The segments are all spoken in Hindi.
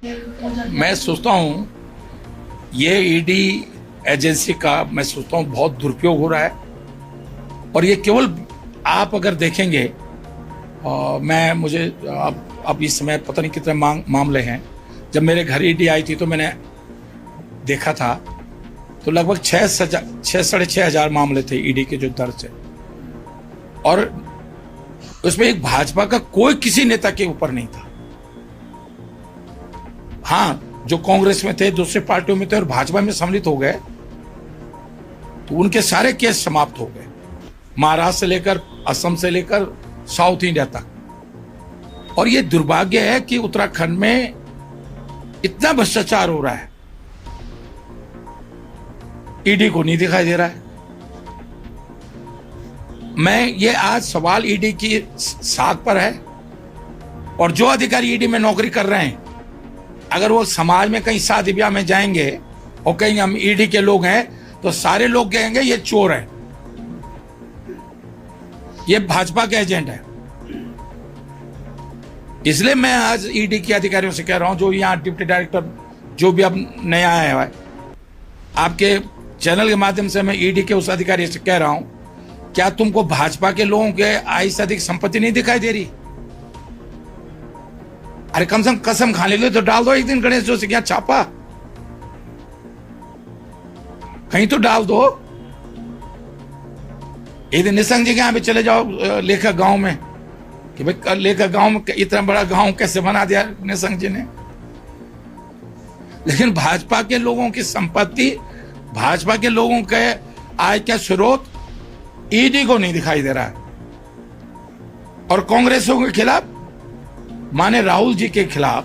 मैं सोचता हूँ ये ईडी एजेंसी का मैं सोचता हूँ बहुत दुरुपयोग हो रहा है। और ये केवल आप अगर देखेंगे मुझे अब इस समय पता नहीं कितने मामले हैं। जब मेरे घर ईडी आई थी तो मैंने देखा था तो लगभग 6,500 मामले थे ईडी के जो दर्ज है, और उसमें एक भाजपा का कोई किसी नेता के ऊपर नहीं था। हाँ, जो कांग्रेस में थे, दूसरी पार्टियों में थे और भाजपा में सम्मिलित हो गए तो उनके सारे केस समाप्त हो गए, महाराष्ट्र से लेकर असम से लेकर साउथ इंडिया तक। और ये दुर्भाग्य है कि उत्तराखंड में इतना भ्रष्टाचार हो रहा है, ईडी को नहीं दिखाई दे रहा है। मैं ये आज सवाल ईडी की साख पर है, और जो अधिकारी ईडी में नौकरी कर रहे हैं अगर वो समाज में कहीं शादी ब्याह में जाएंगे और कहीं हम ईडी के लोग हैं तो सारे लोग कहेंगे ये चोर है, ये भाजपा के एजेंट है। इसलिए मैं आज ईडी के अधिकारियों से कह रहा हूं, जो यहां डिप्टी डायरेक्टर जो भी अब नया आया है, आपके चैनल के माध्यम से मैं ईडी के उस अधिकारी से कह रहा हूं, क्या तुमको भाजपा के लोगों के आय से अधिक संपत्ति नहीं दिखाई दे रही? अरे कम से कम कसम खाने के लिए तो डाल दो एक दिन गणेश जोशी क्या छापा, कहीं तो डाल दो। एक दिन निशंक जी के यहां भी चले जाओ लेखक गांव में, कि भाई लेखक गांव में इतना बड़ा गांव कैसे बना दिया निशंक जी ने। लेकिन भाजपा के लोगों की संपत्ति, भाजपा के लोगों के आय का स्रोत ईडी को नहीं दिखाई दे रहा है। और कांग्रेसियों के खिलाफ, माने राहुल जी के खिलाफ,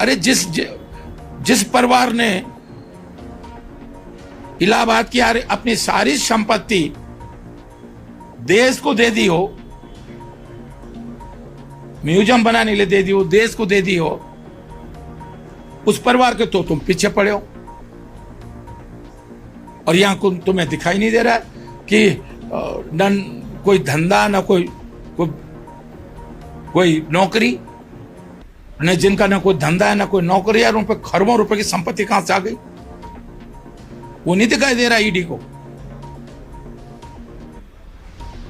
अरे जिस परिवार ने इलाहाबाद की अपनी सारी संपत्ति देश को दे दी हो, म्यूजियम बनाने के लिए दे दी हो, देश को दे दी हो, उस परिवार के तो तुम पीछे पड़े हो। और यहां तुम्हें दिखाई नहीं दे रहा कि न कोई धंधा, न कोई नौकरी, न जिनका न कोई धंधा है न कोई नौकरी, यार उन पर खरबों रुपए की संपत्ति कहां से आ गई, वो नहीं दिखाई दे रहा ईडी को।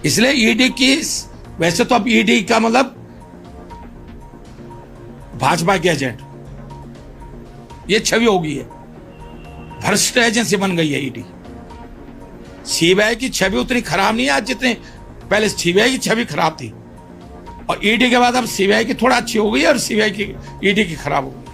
इसलिए ईडी की, वैसे तो अब ईडी का मतलब भाजपा के एजेंट, ये छवि हो गई है, भ्रष्ट एजेंसी बन गई है ईडी। सीबीआई की छवि उतनी खराब नहीं है आज जितनी पहले सीबीआई की छवि खराब थी, और ईडी के बाद अब सीबीआई की थोड़ा अच्छी हो गई और सीबीआई की ईडी की खराब हो गई।